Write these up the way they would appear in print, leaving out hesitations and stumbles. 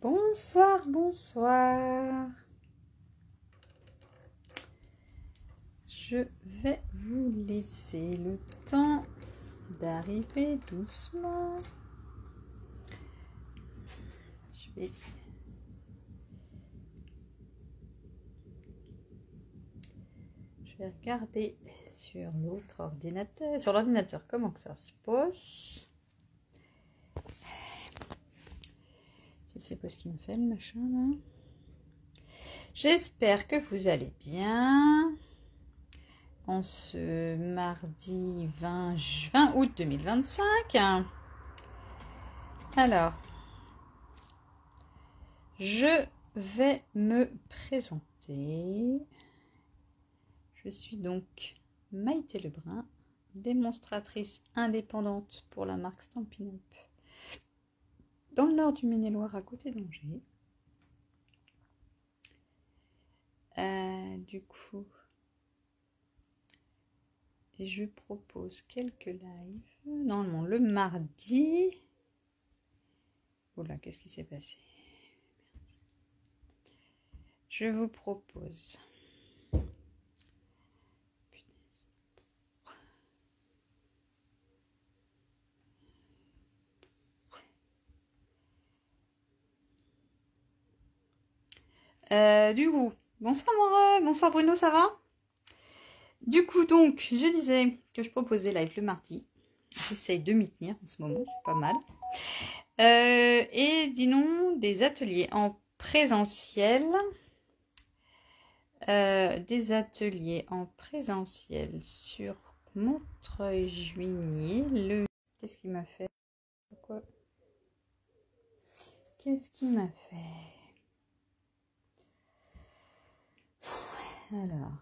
Bonsoir, bonsoir. Je vais vous laisser le temps d'arriver doucement. Je vais regarder sur l'autre ordinateur, sur l'ordinateur, comment que ça se pose. Je sais pas ce qu'il me fait le machin là. J'espère que vous allez bien en ce mardi 20 août 2025. Alors, je vais me présenter. Je suis donc Maïté Lebrun, démonstratrice indépendante pour la marque Stampin' Up dans le nord du Maine-et-Loire, à côté d'Angers. Du coup, je propose quelques lives. Normalement, le mardi. Oh là, qu'est-ce qui s'est passé? Je vous propose. Du coup, bonsoir Morin, bonsoir Bruno, ça va? Du coup, donc, je disais que je proposais live le mardi. J'essaye de m'y tenir en ce moment, c'est pas mal. Et disons des ateliers en présentiel. Des ateliers en présentiel sur Montreuil-Juigné. Qu'est-ce qu'il m'a fait? Pourquoi? Qu'est-ce qu'il m'a fait? Alors.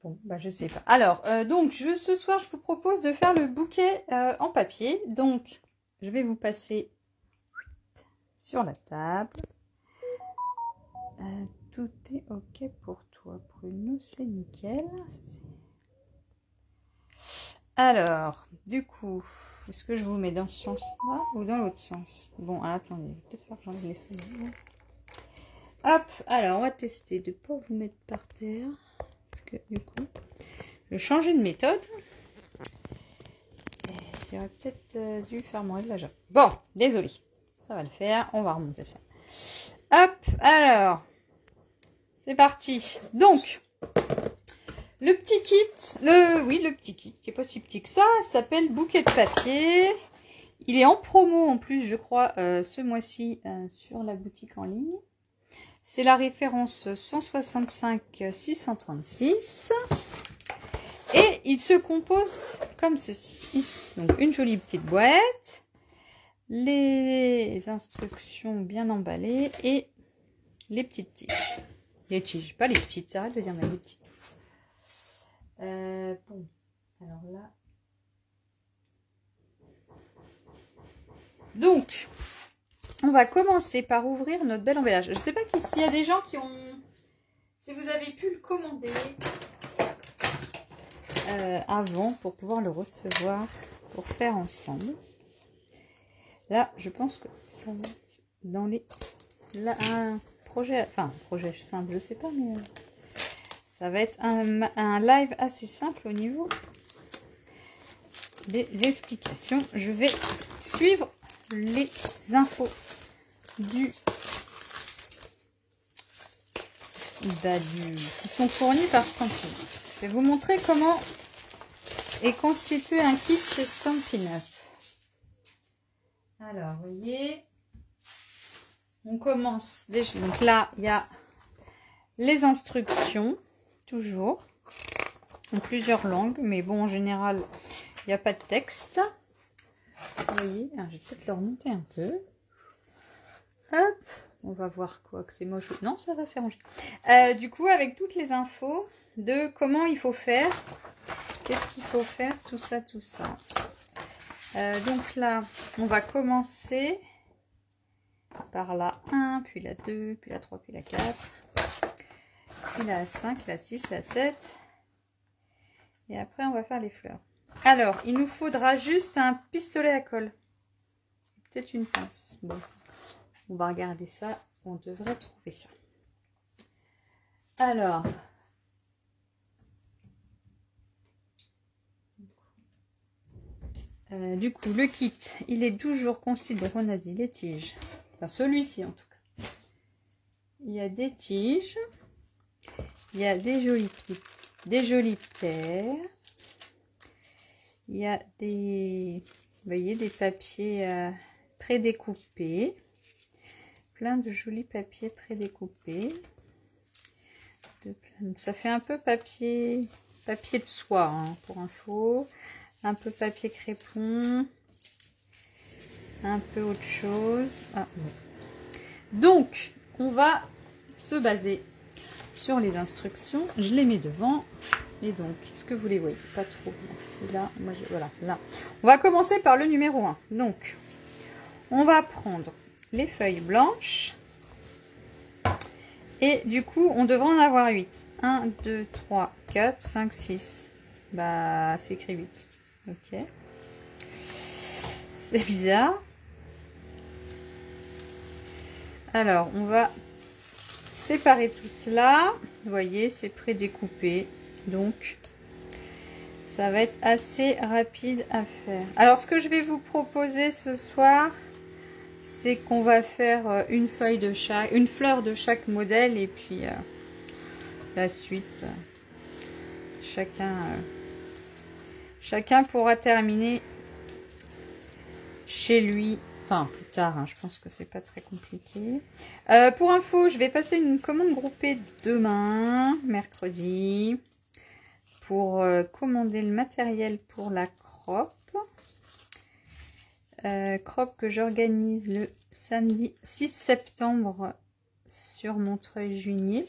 Bon, bah je sais pas. Alors, donc, ce soir, je vous propose de faire le bouquet en papier. Donc, je vais vous passer sur la table. Tout est OK pour toi, Bruno, c'est nickel. Alors, du coup, est-ce que je vous mets dans ce sens-là ou dans l'autre sens? Bon, attendez, peut-être faire que j'enlève les sons. Hop, alors, on va tester de ne pas vous mettre par terre. Parce que, du coup, je vais changer de méthode. J'aurais peut-être dû faire mon réglage. Bon, désolé. Ça va le faire. On va remonter ça. Hop, alors. C'est parti. Donc, le petit kit. Le petit kit, qui n'est pas si petit que ça, s'appelle Bouquet de papier. Il est en promo en plus, je crois, ce mois-ci sur la boutique en ligne. C'est la référence 165 636. Et il se compose comme ceci. Donc une jolie petite boîte, les instructions bien emballées et les petites tiges. Les tiges, pas les petites, arrête de dire mais les petites. Bon, alors là. Donc, on va commencer par ouvrir notre bel emballage. Je ne sais pas s'il y a des gens qui ont... Si vous avez pu le commander... avant pour pouvoir le recevoir pour faire ensemble. Là, je pense que ça va être dans les... Là, un projet simple, je sais pas, mais ça va être un live assez simple au niveau des explications. Je vais suivre les infos qui sont fournies par Stampin'. Je vais vous montrer comment est constitué un kit chez Stampin' Up. Alors, vous voyez, on commence déjà. Donc là, il y a les instructions, toujours, en plusieurs langues, mais bon, en général, il n'y a pas de texte. Vous voyez, alors, je vais peut-être le remonter un peu. Hop, on va voir quoi, que c'est moche. Non, ça va, c'est rangé. Du coup, avec toutes les infos, de comment il faut faire. Qu'est-ce qu'il faut faire, tout ça, tout ça. Donc là, on va commencer par la 1, puis la 2, puis la 3, puis la 4, puis la 5, la 6, la 7. Et après, on va faire les fleurs. Alors, il nous faudra juste un pistolet à colle. Peut-être une pince. Bon, on va regarder ça. On devrait trouver ça. Alors, du coup, le kit, il est toujours constitué. On a dit les tiges. Enfin, celui-ci en tout cas. Il y a des tiges. Il y a des jolies terres. Il y a des, vous voyez, des papiers prédécoupés. Plein de jolis papiers prédécoupés. Ça fait un peu papier de soie, hein, pour info. Un peu papier crépon. Un peu autre chose. Ah, bon. Donc, on va se baser sur les instructions. Je les mets devant. Et donc, est-ce que vous les voyez? Pas trop bien. C'est là, moi, voilà, là. On va commencer par le numéro 1. Donc, on va prendre les feuilles blanches. Et du coup, on devrait en avoir 8. 1, 2, 3, 4, 5, 6. Bah, c'est écrit 8. Ok. C'est bizarre. Alors, on va séparer tout cela. Vous voyez, c'est prédécoupé. Donc, ça va être assez rapide à faire. Alors, ce que je vais vous proposer ce soir, c'est qu'on va faire une fleur de chaque modèle, et puis la suite, chacun pourra terminer chez lui. Enfin, plus tard, hein, je pense que c'est pas très compliqué. Pour info, je vais passer une commande groupée demain, mercredi, pour commander le matériel pour la crop. Crop que j'organise le samedi 6 septembre sur Montreuil-Juigné.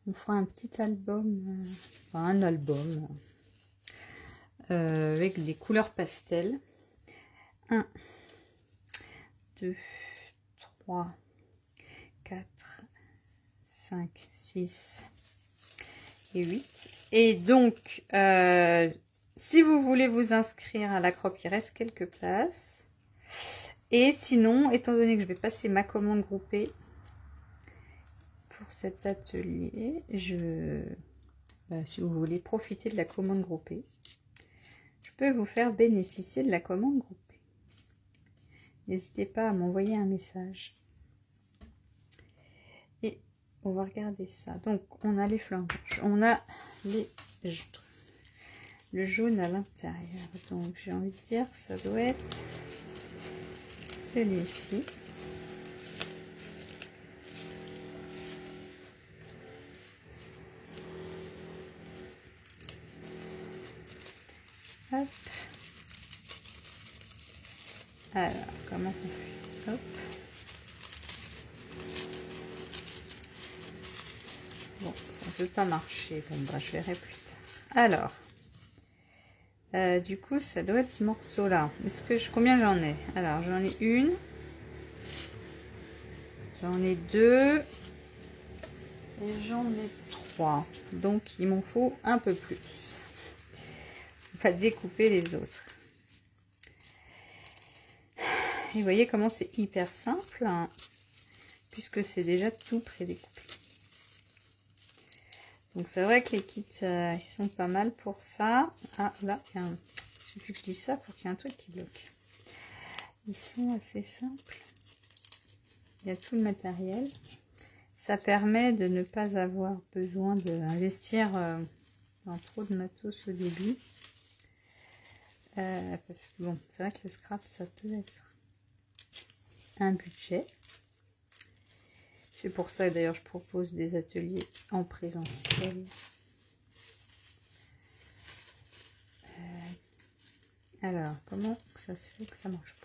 On fera un petit album, enfin un album avec des couleurs pastel. 1, 2, 3, 4, 5, 6 et 8. Et donc, si vous voulez vous inscrire à la crop, il reste quelques places. Et sinon, étant donné que je vais passer ma commande groupée pour cet atelier, si vous voulez profiter de la commande groupée, je peux vous faire bénéficier de la commande groupée. N'hésitez pas à m'envoyer un message. Et on va regarder ça. Donc, on a les flancs rouges, on a le jaune à l'intérieur. Donc, j'ai envie de dire que ça doit être celui-ci. Hop. Alors, comment on fait? Hop. Bon, ça ne peut pas marcher. Bon, bah, je verrai plus tard. Alors, du coup, ça doit être ce morceau-là. Combien j'en ai? Alors, j'en ai une. J'en ai deux. Et j'en ai trois. Donc, il m'en faut un peu plus. On va découper les autres. Et vous voyez comment c'est hyper simple, hein, puisque c'est déjà tout prédécoupé. Donc c'est vrai que les kits, ils sont pas mal pour ça. Ah là, il suffit que je dise ça pour qu'il y ait un truc qui bloque. Ils sont assez simples. Il y a tout le matériel. Ça permet de ne pas avoir besoin d'investir dans trop de matos au début. Parce que bon, c'est vrai que le scrap, ça peut être un budget. C'est pour ça d'ailleurs je propose des ateliers en présentiel. Alors, comment ça se fait que ça marche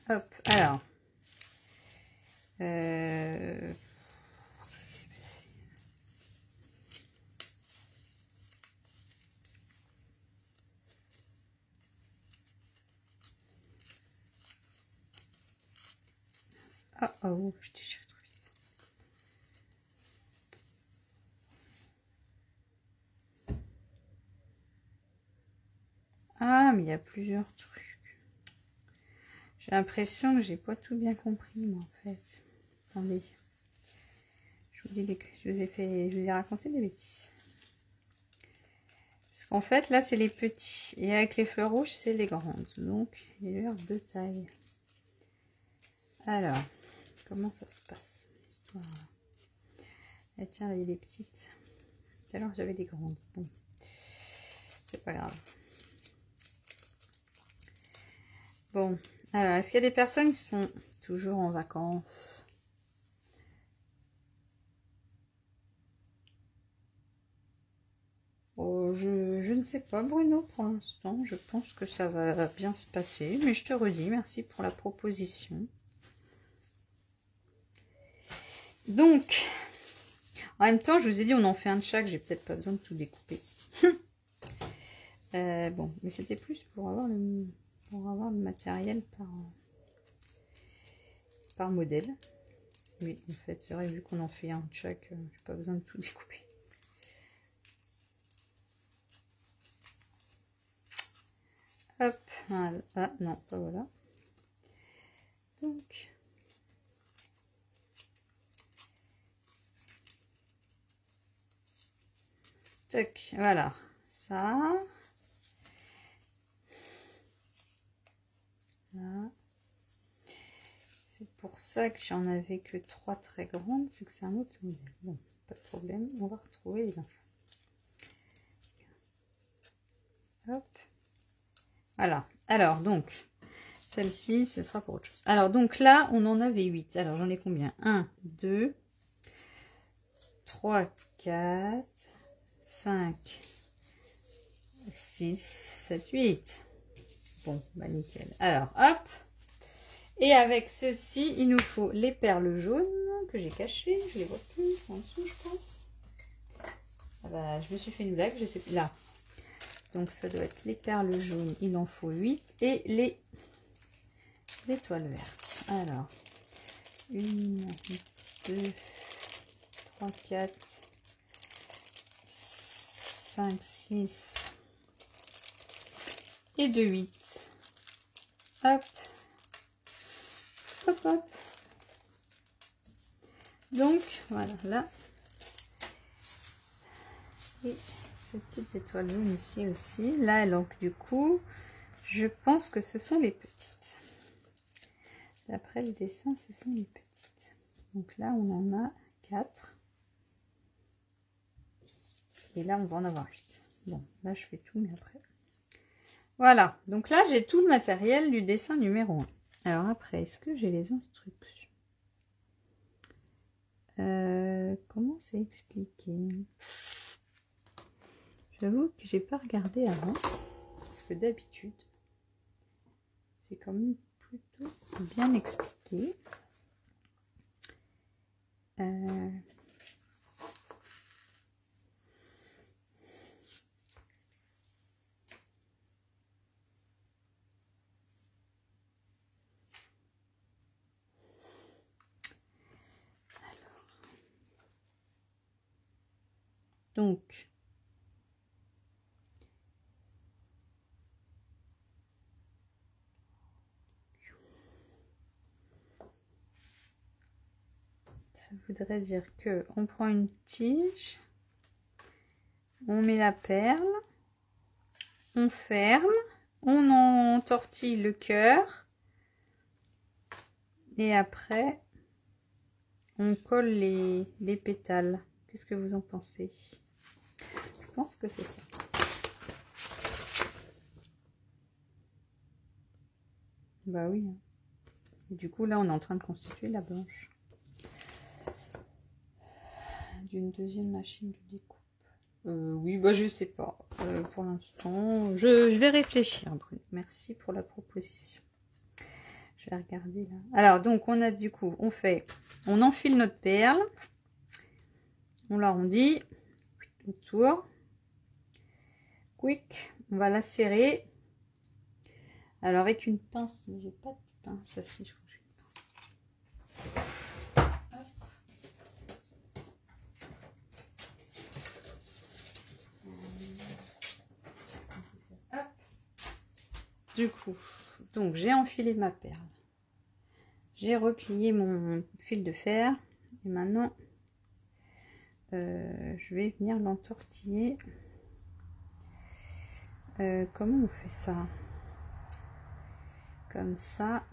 pas? Hop, alors. Ah oh, je t'ai cherché trop vite. Ah, mais il y a plusieurs trucs. J'ai l'impression que j'ai pas tout bien compris, moi, en fait. Attendez. Je vous ai raconté des bêtises. Parce qu'en fait, là, c'est les petits. Et avec les fleurs rouges, c'est les grandes. Donc, il y a l'air de taille. Alors, comment ça se passe, l'histoire? Ah, tiens, là, il y a des petites. Tout à l'heure, j'avais des grandes. Bon, c'est pas grave. Bon, alors, est-ce qu'il y a des personnes qui sont toujours en vacances? Oh, je ne sais pas, Bruno, pour l'instant. Je pense que ça va bien se passer. Mais je te redis, merci pour la proposition. Donc, en même temps, je vous ai dit, on en fait un de chaque. J'ai peut-être pas besoin de tout découper. Bon, mais c'était plus pour avoir le matériel par modèle. Oui, en fait, c'est vrai, vu qu'on en fait un de chaque, j'ai pas besoin de tout découper. Hop, voilà. Ah non, pas voilà. Donc, tac, voilà, ça. Là. C'est pour ça que j'en avais que 3 très grandes, c'est que c'est un autre modèle. Bon, pas de problème, on va retrouver les infos. Hop. Voilà. Alors, donc, celle-ci, ce sera pour autre chose. Alors, donc là, on en avait 8. Alors, j'en ai combien? 1, 2, 3, 4, 5, 6, 7, 8. Bon, bah nickel. Alors, hop. Et avec ceci, il nous faut les perles jaunes que j'ai cachées. Je les vois plus, ils sont en dessous, je pense. Ah bah, je me suis fait une blague, je sais plus. Là. Donc, ça doit être les perles jaunes. Il en faut 8. Et les étoiles vertes. Alors, 1, 2, 3, 4, 5, 6 et 2, 8. Hop. Hop, hop. Donc, voilà, là. Et ces petites étoiles jaunes ici aussi. Là, donc, du coup, je pense que ce sont les petites. D'après le dessin, ce sont les petites. Donc là, on en a 4. Et là, on va en avoir 8. Bon, là, je fais tout, mais après. Voilà. Donc là, j'ai tout le matériel du dessin numéro 1. Alors après, est-ce que j'ai les instructions? Comment c'est expliqué? J'avoue que j'ai pas regardé avant. Parce que d'habitude, c'est quand même plutôt bien expliqué. Donc, ça voudrait dire que on prend une tige, on met la perle, on ferme, on entortille le cœur et après on colle les pétales. Qu'est-ce que vous en pensez? Je pense que c'est ça. Bah oui. Du coup, là, on est en train de constituer la blanche d'une deuxième machine de découpe. Oui, bah je sais pas. Pour l'instant, je vais réfléchir, Bruno. Merci pour la proposition. Je vais regarder là. Alors, donc, on a du coup, on enfile notre perle. On l'arrondit autour. Quick. On va la serrer. Alors, avec une pince, mais j'ai pas de pince. Ça, si, je crois que j'ai une pince. Hop. Du coup, donc j'ai enfilé ma perle. J'ai replié mon fil de fer. Et maintenant, je vais venir l'entortiller. Comment on fait ça? Comme ça.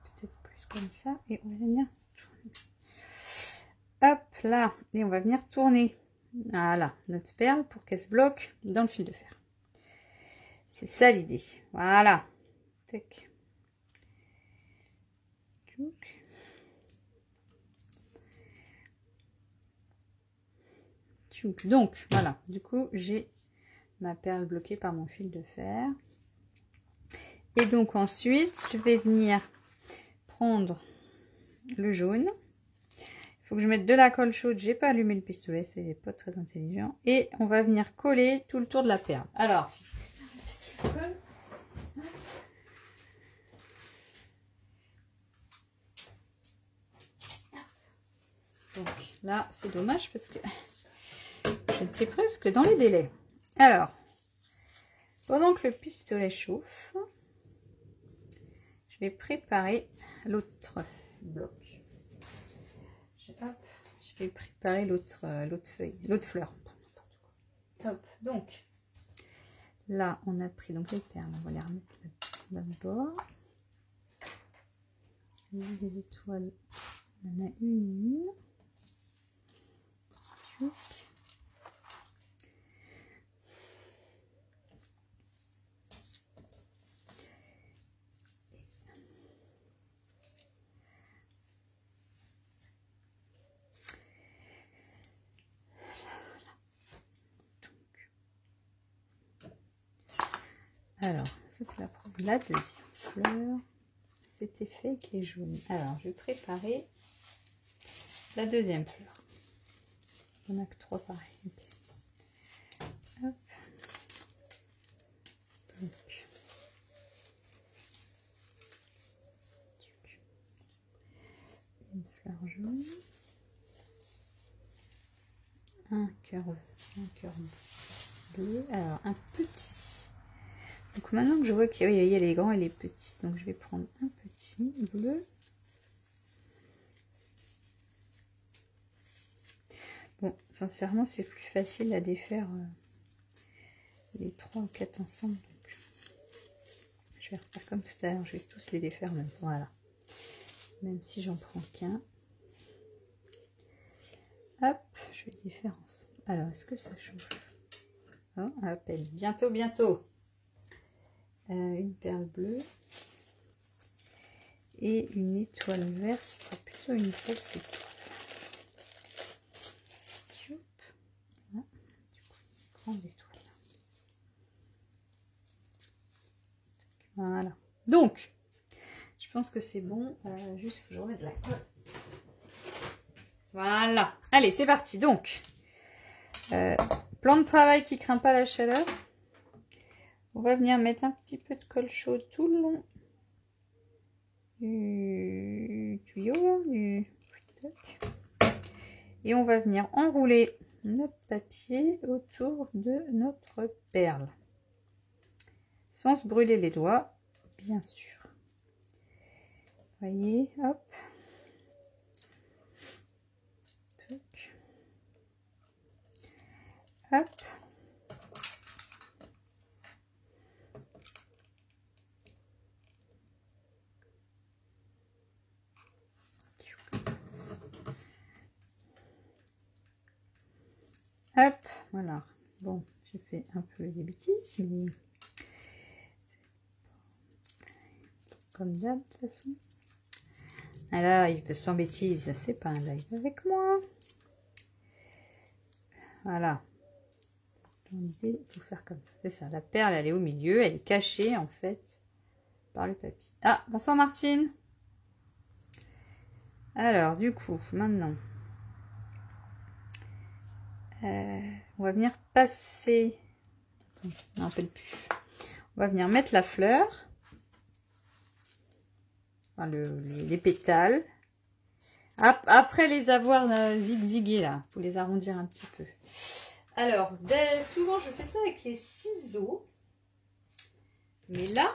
Peut-être plus comme ça. Et on va venir tourner. Hop là. Et on va venir tourner. Voilà, notre perle pour qu'elle se bloque dans le fil de fer. C'est ça l'idée. Voilà. Tac. Donc, voilà. Du coup, j'ai ma perle bloquée par mon fil de fer. Et donc, ensuite, je vais venir prendre le jaune. Il faut que je mette de la colle chaude. J'ai pas allumé le pistolet, c'est pas très intelligent. Et on va venir coller tout le tour de la perle. Alors, donc là, c'est dommage parce que j'étais presque dans les délais. Alors, pendant que le pistolet chauffe, je vais préparer l'autre bloc. Je vais préparer l'autre feuille, l'autre fleur. Hop, donc là, on a pris donc les perles, on va les remettre d'abord. Les étoiles, on en a une. Alors, ça c'est la deuxième fleur. C'était fait avec les jaunes. Alors, je vais préparer la deuxième fleur. On n'a que 3 pareils. Okay. Hop. Donc. Une fleur jaune. Un cœur bleu. Alors, un petit. Donc maintenant que je vois qu'il y a les grands et les petits, donc je vais prendre un petit bleu. Bon, sincèrement, c'est plus facile à défaire les 3 ou 4 ensemble. Donc je vais refaire comme tout à l'heure, je vais tous les défaire même. Voilà. Même si j'en prends qu'un. Hop, je vais défaire ensemble. Alors, est-ce que ça chauffe? Oh, à peine. Bientôt, bientôt. Une perle bleue et une étoile verte, ce sera plutôt une fausse étoile. Voilà. Du coup, une grande étoile. Voilà. Donc, je pense que c'est bon. Juste, il faut que je remette de la colle. Voilà. Allez, c'est parti. Donc, plan de travail qui craint pas la chaleur. On va venir mettre un petit peu de colle chaude tout le long du tuyau là, et on va venir enrouler notre papier autour de notre perle sans se brûler les doigts, bien sûr. Voyez, hop. Hop. Hop, voilà. Bon, j'ai fait un peu des bêtises, mais comme d'hab, de toute façon. Alors, il peut sans bêtises, c'est pas un live avec moi. Voilà. L'idée, il faut faire comme ça. C'est ça, la perle, elle est au milieu, elle est cachée, en fait, par le papier. Ah, bonsoir Martine. Alors, du coup, maintenant, on va venir passer... Attends, je ne me rappelle plus. On va venir mettre la fleur. Enfin, les pétales. Après les avoir zigzigués, là. Faut les arrondir un petit peu. Alors, souvent, je fais ça avec les ciseaux. Mais là,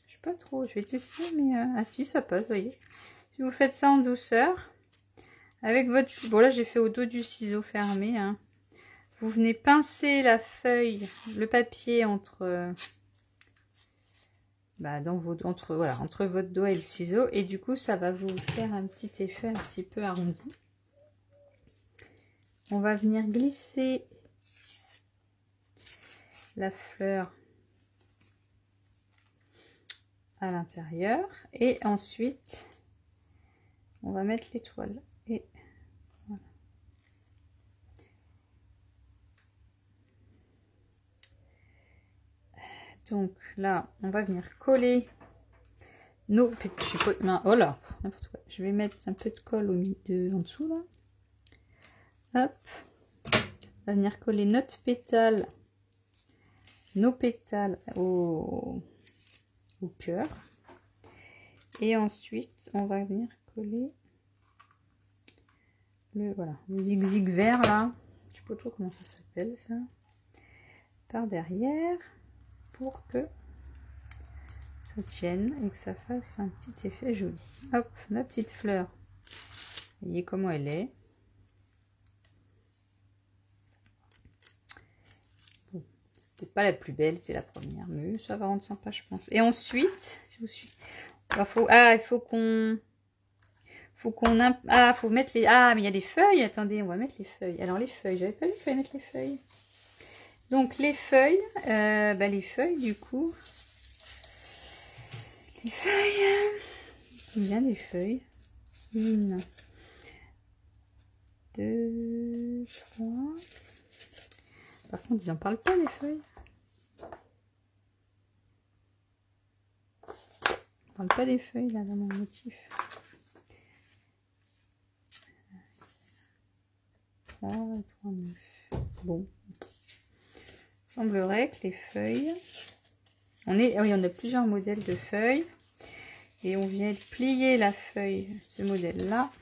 je sais pas trop. Je vais tester, mais... ah si, ça passe, vous voyez. Si vous faites ça en douceur, avec votre... Bon, là, j'ai fait au dos du ciseau fermé, hein. Vous venez pincer la feuille, le papier entre... entre votre doigt et le ciseau. Et du coup, ça va vous faire un petit effet un petit peu arrondi. On va venir glisser la fleur à l'intérieur. Et ensuite, on va mettre l'étoile. Et voilà. Donc là, on va venir coller nos petits... Oh là, n'importe quoi. Je vais mettre un peu de colle au milieu, en dessous là. Hop. On va venir coller notre pétale, nos pétales au cœur. Et ensuite, on va venir coller le zigzag vert là. Je sais pas trop comment ça s'appelle ça. Par derrière pour que ça tienne et que ça fasse un petit effet joli. Hop, ma petite fleur. Vous voyez comment elle est. Bon, peut-être pas la plus belle, c'est la première, mais ça va rendre sympa, je pense. Et ensuite, si vous suivez, il faut qu'on faut mettre les... Ah, mais il y a des feuilles. Attendez, on va mettre les feuilles. Alors, les feuilles, j'avais pas vu qu'il fallait mettre les feuilles. Donc, les feuilles, du coup... Les feuilles... Il y a des feuilles. 1, 2, 3... Par contre, ils n'en parlent pas, les feuilles. Ils ne parlent pas des feuilles, là, dans mon motif. 3, 3, 9. Bon. Il semblerait que les feuilles... Oui, on a plusieurs modèles de feuilles. Et on vient plier la feuille, ce modèle-là.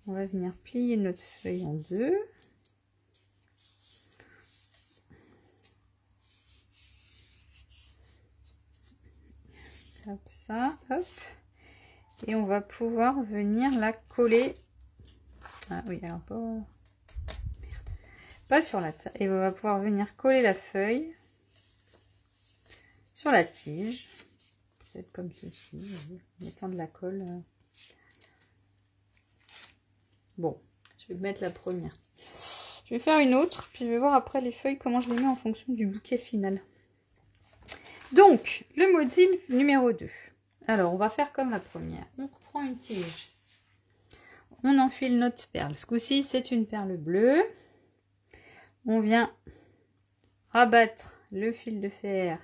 On va venir plier notre feuille en deux. Comme ça, hop. Et on va pouvoir venir la coller. Ah oui, alors pas... Merde. Pas sur la table. Et on va pouvoir venir coller la feuille sur la tige. Peut-être comme ceci, en mettant de la colle. Bon, je vais mettre la première. Je vais faire une autre, puis je vais voir après les feuilles comment je les mets en fonction du bouquet final. Donc, le module numéro 2. Alors, on va faire comme la première. On prend une tige. On enfile notre perle. Ce coup-ci, c'est une perle bleue. On vient rabattre le fil de fer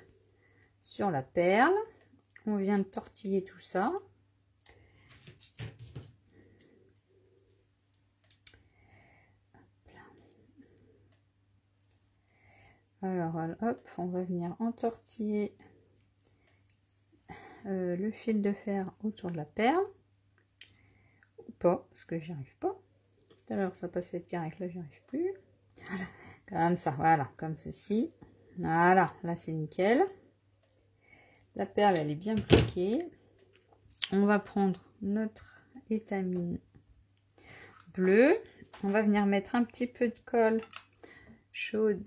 sur la perle. On vient de tortiller tout ça. Alors, hop, on va venir entortiller le fil de fer autour de la perle. Ou pas, parce que j'y arrive pas. Tout à l'heure, ça passait direct, là, j'y arrive plus. Voilà, comme ça, voilà, comme ceci. Voilà, là, c'est nickel. La perle, elle est bien bloquée. On va prendre notre étamine bleue. On va venir mettre un petit peu de colle chaude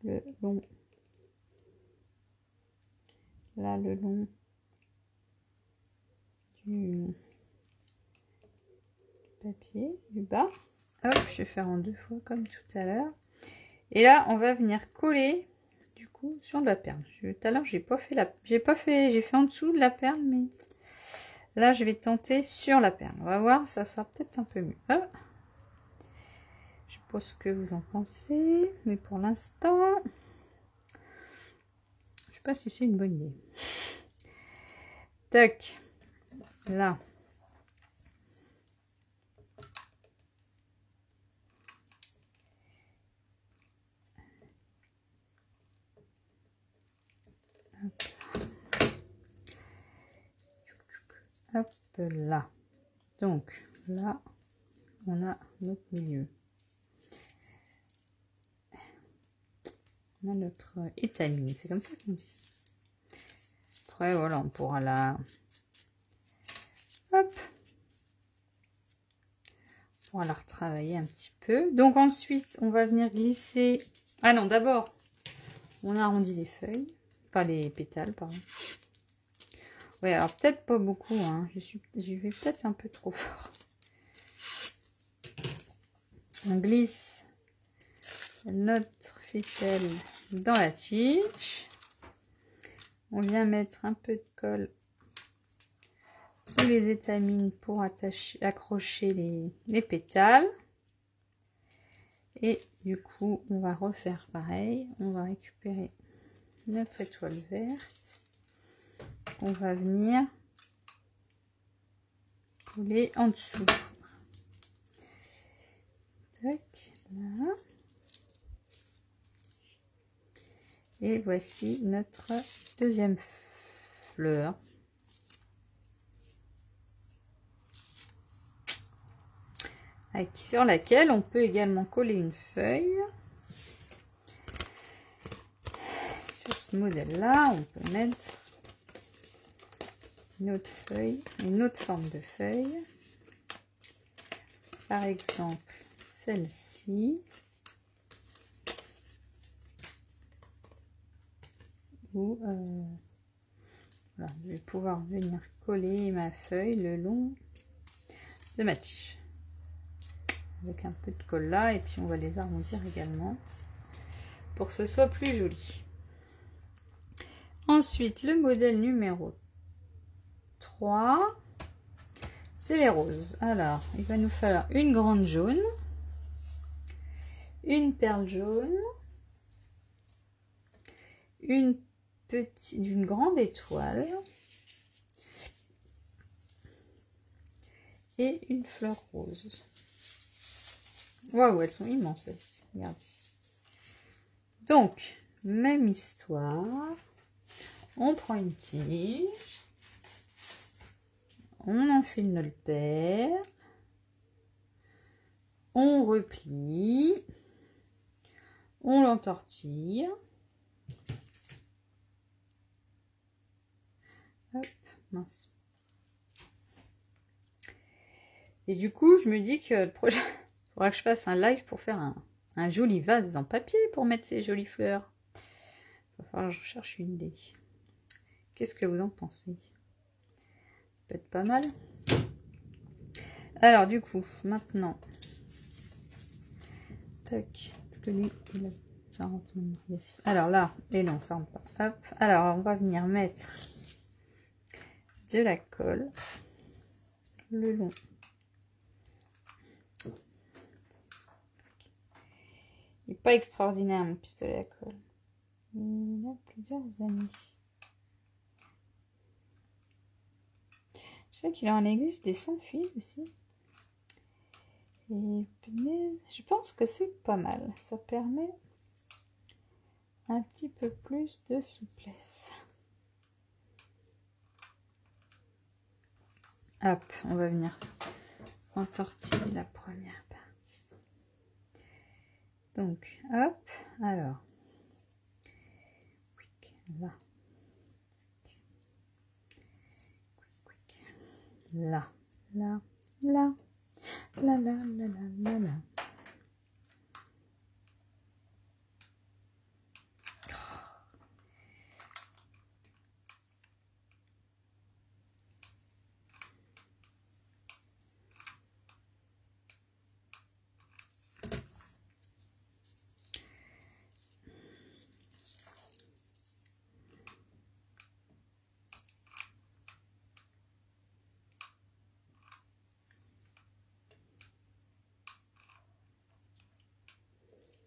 le long, là le long du papier du bas. Hop, je vais faire en deux fois comme tout à l'heure. Et là, on va venir coller du coup sur de la perle. Tout à l'heure, j'ai fait en dessous de la perle, mais là, je vais tenter sur la perle. On va voir, ça sera peut-être un peu mieux. Hop. Je sais pas ce que vous en pensez, mais pour l'instant, sais pas si c'est une bonne idée. Tac. Là. Hop là. Donc là, on a notre milieu. On a notre étamine, c'est comme ça qu'on dit. Après, voilà, on pourra la... Hop. On va la retravailler un petit peu. Donc ensuite, on va venir glisser... Ah non, d'abord, on arrondit les feuilles. Pas les pétales, pardon. Ouais, alors peut-être pas beaucoup, hein. J'y vais peut-être un peu trop fort. On glisse notre ficelle dans la tige. On vient mettre un peu de colle sous les étamines pour accrocher les pétales. Et du coup, on va refaire pareil. On va récupérer notre étoile verte. On va venir coller en dessous. Tac, là. Et voici notre deuxième fleur. Sur laquelle on peut également coller une feuille. Sur ce modèle-là, on peut mettre une autre feuille, une autre forme de feuille. Par exemple, celle-ci. Ou voilà, je vais pouvoir venir coller ma feuille le long de ma tige. Avec un peu de colle là, et puis on va les arrondir également pour que ce soit plus joli. Ensuite, le modèle numéro 3, c'est les roses. Alors, il va nous falloir une grande jaune, une perle jaune, une grande étoile et une fleur rose. Waouh, elles sont immenses, celles-ci. Regardez. Donc, même histoire. On prend une tige. On enfile notre perle. On replie. On l'entortille. Hop, mince. Et du coup, je me dis que le projet... Il faudra que je fasse un live pour faire un joli vase en papier pour mettre ces jolies fleurs. Il va falloir que je cherche une idée. Qu'est-ce que vous en pensez? Ça peut être pas mal. Alors du coup, maintenant... Tac. Est-ce que lui, ça rentre maintenant? Yes. Alors là, et non, ça rentre pas. Hop. Alors, on va venir mettre de la colle le long. Il n'est pas extraordinaire mon pistolet à colle. Il a plusieurs années. Je sais qu'il en existe des sans fil aussi. Et je pense que c'est pas mal. Ça permet un petit peu plus de souplesse. Hop, on va venir entortiller la première partie. Donc, hop, alors. Là. Là, là, là, là, là, là, là, là.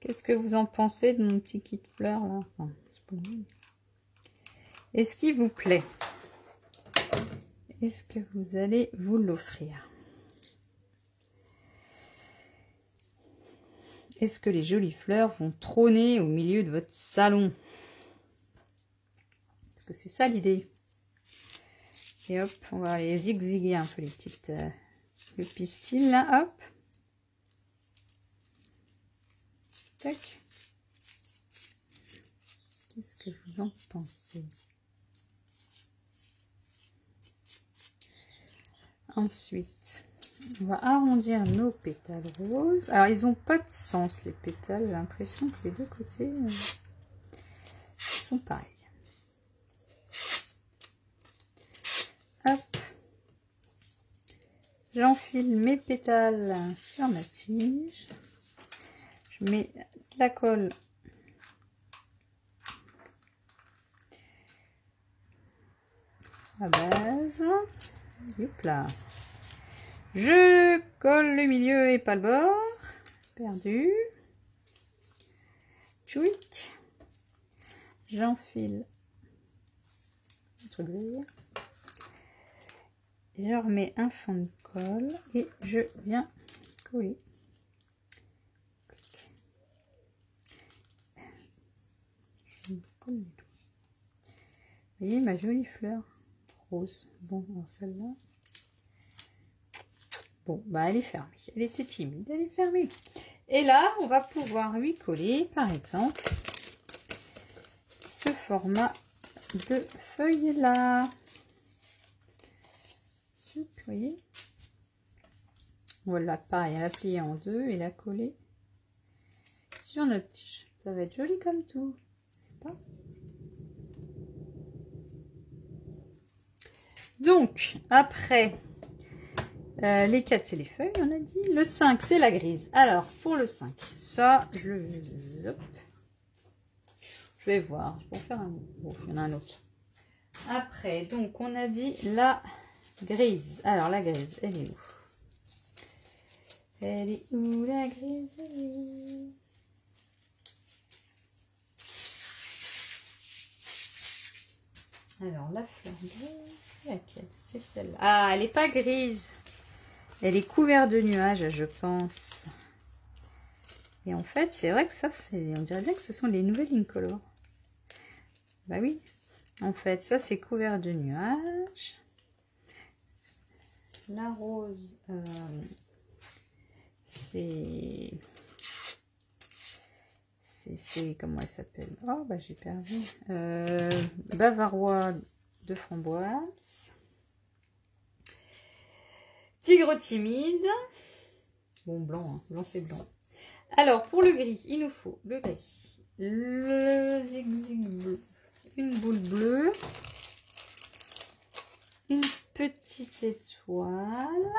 Qu'est-ce que vous en pensez de mon petit kit fleurs là? Enfin, c'est pas mal. Est-ce qu'il vous plaît? Est-ce que vous allez vous l'offrir? Est-ce que les jolies fleurs vont trôner au milieu de votre salon? Parce que c'est ça l'idée. Et hop, on va aller zigzaguer un peu les petites le pistil là, hop. Tac. Qu'est-ce que vous en pensez? Ensuite, on va arrondir nos pétales roses. Alors, ils n'ont pas de sens, les pétales. J'ai l'impression que les deux côtés sont pareils. Hop. J'enfile mes pétales sur ma tige. Je mets de la colle sur la base. Hop là. Je colle le milieu et pas le bord. Perdu. Tchouic. J'enfile le truc vert. Je remets un fond de colle et je viens coller. Je colle du tout. Vous voyez ma jolie fleur rose. Bon, alors celle-là. Bon, bah elle est fermée. Elle était timide, elle est fermée. Et là, on va pouvoir lui coller, par exemple, ce format de feuille-là. Vous voyez? Voilà, pareil, la plier en deux et la coller sur notre tige. Ça va être joli comme tout, n'est-ce pas? Donc, après, les 4, c'est les feuilles, on a dit. Le 5, c'est la grise. Alors, pour le 5, ça, je vais voir. Pour faire un... Bon, il y en a un autre. Après, donc, on a dit la grise. Alors, la grise, elle est où? Elle est où, la grise? Elle est où? Alors, la fleur grise, c'est laquelle? C'est celle-là. Ah, elle n'est pas grise. Elle est couverte de nuages, je pense. Et en fait, c'est vrai que ça, on dirait bien que ce sont les nouvelles Incolor. Bah oui. En fait, ça, c'est couvert de nuages. La rose, c'est... Comment elle s'appelle? Oh, bah j'ai perdu. Bavarois de framboise. Tigre timide. Bon, blanc, hein. Blanc, c'est blanc. Alors, pour le gris, il nous faut le gris. Le zigzag bleu. Une boule bleue. Une petite étoile.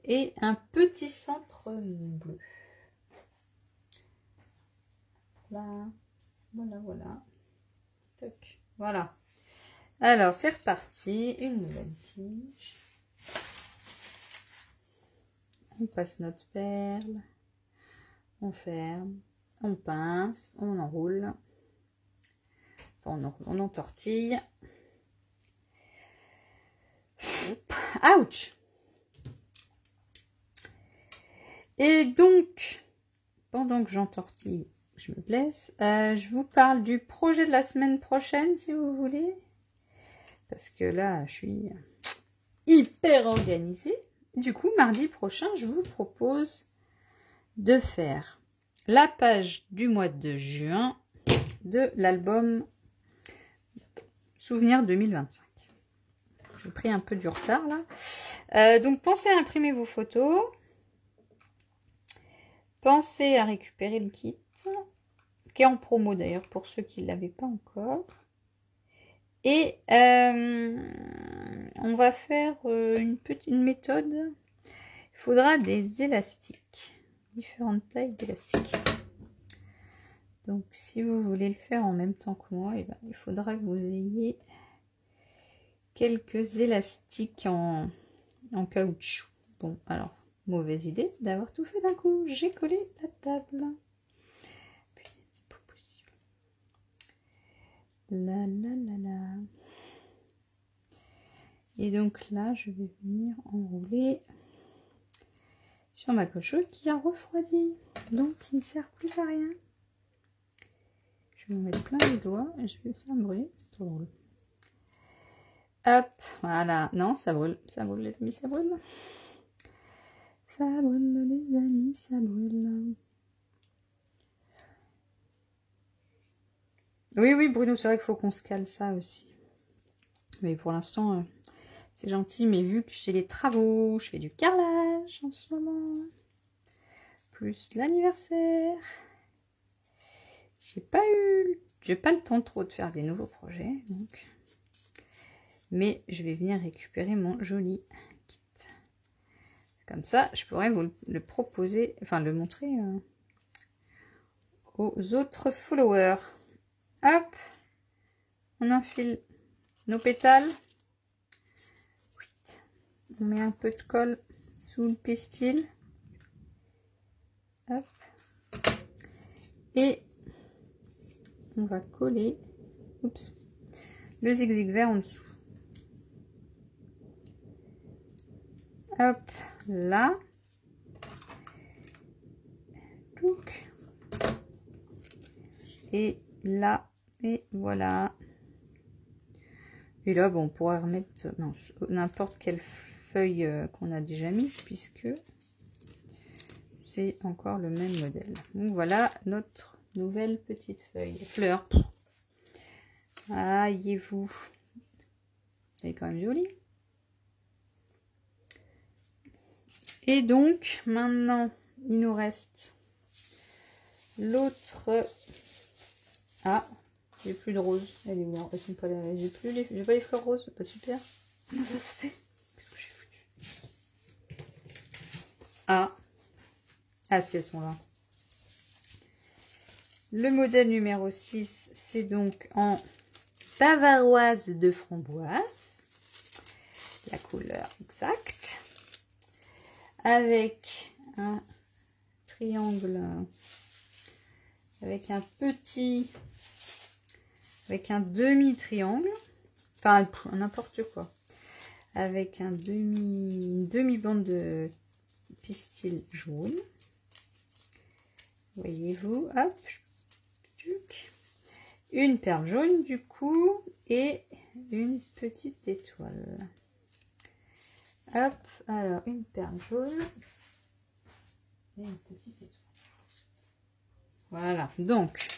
Et un petit centre bleu. Là. Voilà, voilà. Toc. Voilà. Alors, c'est reparti. Une nouvelle tige. On passe notre perle, on ferme, on pince, on enroule, on entortille. Ouch! Et donc, pendant que j'entortille, je me blesse, je vous parle du projet de la semaine prochaine, si vous voulez. Parce que là, je suis hyper organisée. Du coup, mardi prochain, je vous propose de faire la page du mois de juin de l'album Souvenir 2025. J'ai pris un peu du retard là. Donc, pensez à imprimer vos photos. Pensez à récupérer le kit, qui est en promo d'ailleurs pour ceux qui ne l'avaient pas encore. Et on va faire une méthode. Il faudra des élastiques, différentes tailles d'élastiques. Donc si vous voulez le faire en même temps que moi, ben, il faudra que vous ayez quelques élastiques en caoutchouc. Bon, alors, mauvaise idée d'avoir tout fait d'un coup. J'ai collé la table. C'est pas possible. La la la la. Et donc là, je vais venir enrouler sur ma colle chaude qui a refroidi. Donc, il ne sert plus à rien. Je vais en mettre plein les doigts et je vais faire brûler. C'est trop drôle. Hop, voilà. Non, ça brûle les amis, ça brûle. Ça brûle les amis, ça brûle. Oui, oui, Bruno, c'est vrai qu'il faut qu'on se cale ça aussi. Mais pour l'instant, c'est gentil. Mais vu que j'ai des travaux, je fais du carrelage en ce moment. Plus l'anniversaire. J'ai pas le temps trop de faire des nouveaux projets. Donc. Mais je vais venir récupérer mon joli kit. Comme ça, je pourrais vous le proposer, enfin le montrer aux autres followers. Hop, on enfile nos pétales. On met un peu de colle sous le pistil. Hop. Et on va coller le zigzag vert en dessous. Hop, là. Et là, et voilà. Et là, bon, on pourra remettre n'importe quelle feuille qu'on a déjà mise, puisque c'est encore le même modèle. Donc voilà notre nouvelle petite feuille. Fleur. Voyez-vous. Elle est quand même jolie. Et donc, maintenant, il nous reste l'autre. Ah, j'ai plus de roses. Elle est où? Elles sont pas là. J'ai pas les fleurs roses. C'est pas super. Qu'est-ce que j'ai foutu? Ah, si, elles sont là. Le modèle numéro 6, c'est donc en bavaroise de framboise. La couleur exacte. Avec un triangle, avec un demi-triangle, enfin n'importe quoi, avec une demi-bande de pistil jaune. Voyez-vous, hop, une perle jaune du coup et une petite étoile. Hop, alors une perle jaune et une petite étoile. Voilà, donc,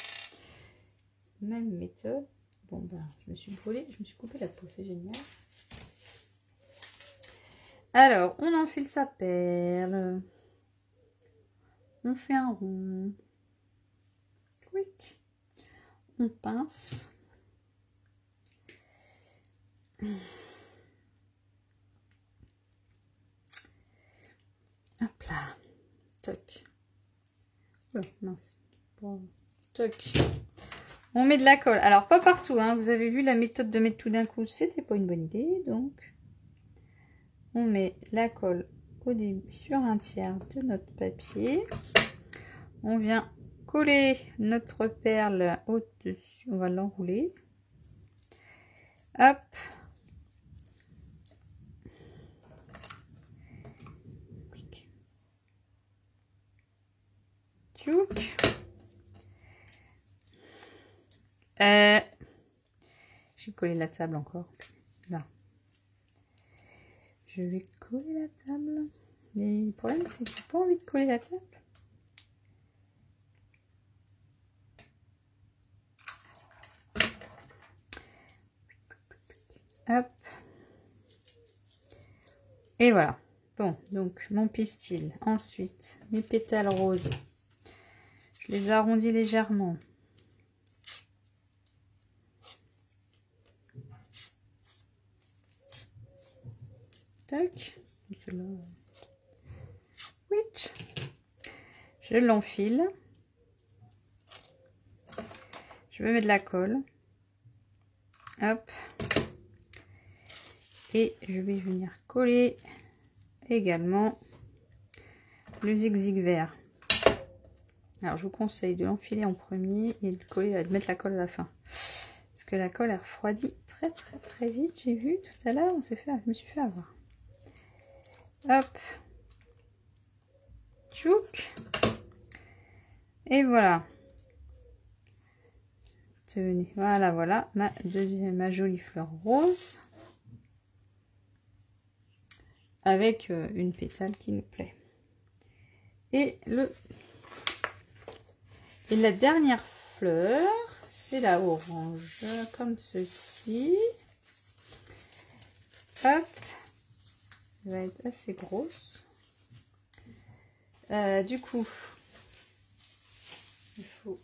même méthode. Bon, bah, je me suis brûlée, je me suis coupé la peau, c'est génial. Alors, on enfile sa perle. On fait un rond. Quick. On pince. Hop là. Toc. Oh, mince. Bon. Toc. On met de la colle. Alors, pas partout. Hein. Vous avez vu la méthode de mettre tout d'un coup. C'était pas une bonne idée. Donc, on met la colle au début sur un tiers de notre papier. On vient coller notre perle au-dessus. On va l'enrouler. Hop. J'ai collé la table encore. Là. Je vais coller la table. Mais le problème, c'est que j'ai pas envie de coller la table. Hop. Et voilà. Bon, donc mon pistil. Ensuite, mes pétales roses. Je les arrondis légèrement. Tac. Je l'enfile. Je vais mettre de la colle. Hop. Et je vais venir coller également le zigzag vert. Alors je vous conseille de l'enfiler en premier et de coller, de mettre la colle à la fin. Parce que la colle a refroidi très vite. J'ai vu tout à l'heure, je me suis fait avoir. Hop. Tchouk. Et voilà. Tenez, voilà ma jolie fleur rose. Avec une pétale qui nous plaît. Et la dernière fleur, c'est la orange, comme ceci. Hop. Elle va être assez grosse. Du coup, il faut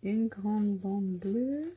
une grande bande bleue.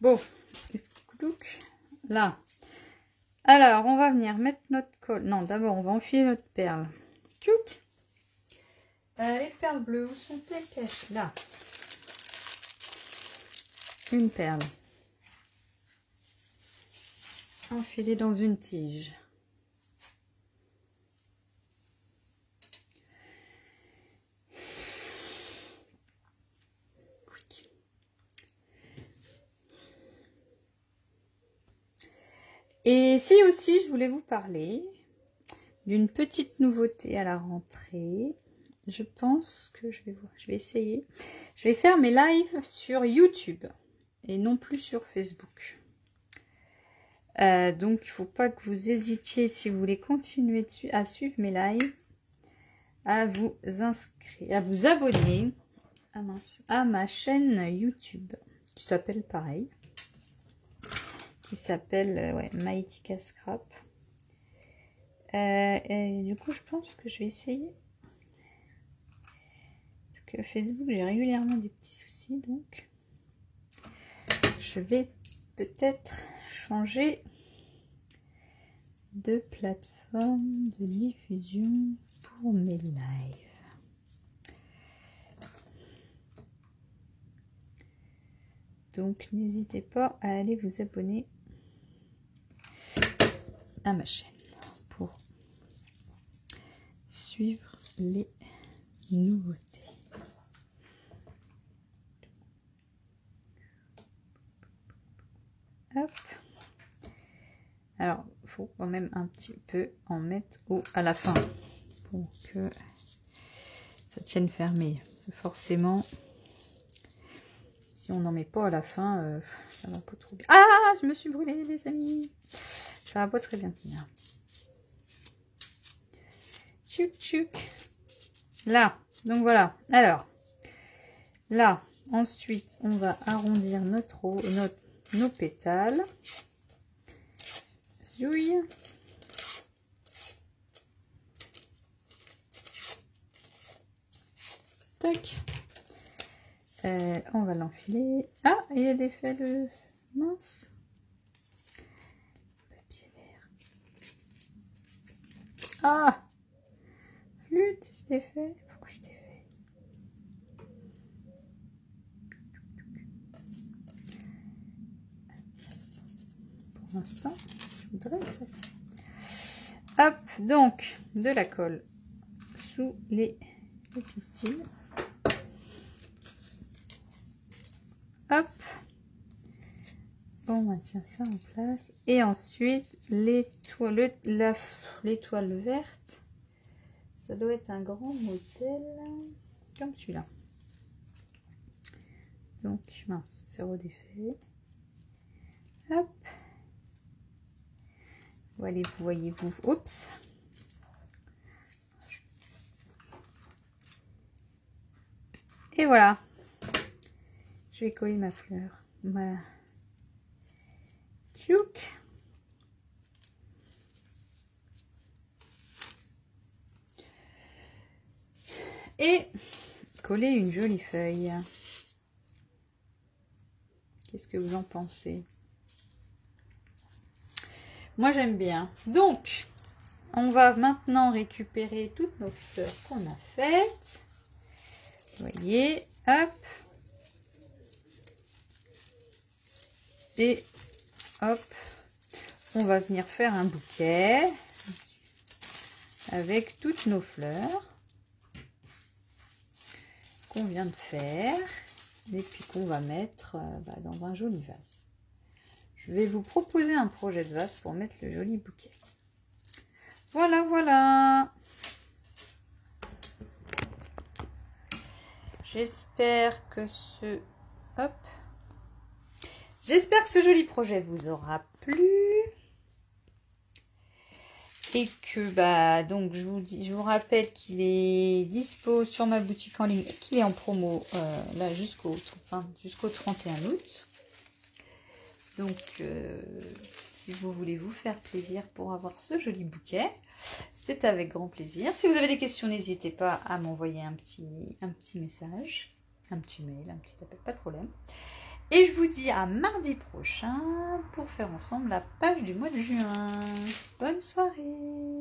Bon, là. Alors, on va venir mettre notre colle. Non, d'abord, on va enfiler notre perle. Tchouk. Les perles bleues, où sont-elles cachées? Là. Une perle. Enfilée dans une tige. Et si aussi je voulais vous parler d'une petite nouveauté à la rentrée. Je pense que je vais essayer. Je vais faire mes lives sur YouTube et non plus sur Facebook. Donc il ne faut pas que vous hésitiez, si vous voulez continuer à suivre mes lives, à vous inscrire, à vous abonner à ma chaîne YouTube qui s'appelle pareil. Qui s'appelle Maïtika Scrap. Et du coup, je pense que je vais essayer. Parce que Facebook, j'ai régulièrement des petits soucis. Donc, je vais peut-être changer de plateforme de diffusion pour mes lives. Donc, n'hésitez pas à aller vous abonner à ma chaîne pour suivre les nouveautés. Hop. Alors, il faut quand même un petit peu en mettre à la fin pour que ça tienne fermé. Forcément, si on n'en met pas à la fin, ça va pas trop bien. Ah, je me suis brûlée, les amis. Ça va pas très bien tenir. Tchouk tchouk. Là, donc voilà. Alors, là, ensuite, on va arrondir nos pétales. Zouille. Tac. On va l'enfiler. Ah, il y a des fils mince. Papier vert. Ah, flûte, c'était fait. Pourquoi c'était fait? l'instant. Je voudrais que ça tire. Hop, donc de la colle sous les pistils. Hop. On maintient ça en place. Et ensuite, l'étoile verte. Ça doit être un grand modèle comme celui-là. Donc, mince, zéro d'effet. Hop. Voyez-vous. Oups. Et voilà. Je vais coller ma fleur. Voilà. Tchouk. Et coller une jolie feuille. Qu'est-ce que vous en pensez? Moi, j'aime bien. Donc, on va maintenant récupérer toutes nos fleurs qu'on a faites. Vous voyez, hop. Et hop, on va venir faire un bouquet avec toutes nos fleurs qu'on vient de faire et puis qu'on va mettre dans un joli vase. Je vais vous proposer un projet de vase pour mettre le joli bouquet. Voilà, voilà. J'espère que ce joli projet vous aura plu. Et que donc je vous rappelle qu'il est dispo sur ma boutique en ligne et qu'il est en promo là jusqu'au 31 août. Donc si vous voulez vous faire plaisir pour avoir ce joli bouquet, c'est avec grand plaisir. Si vous avez des questions, n'hésitez pas à m'envoyer un petit message, un petit mail, un petit appel, pas de problème. Et je vous dis à mardi prochain pour faire ensemble la page du mois de juin. Bonne soirée!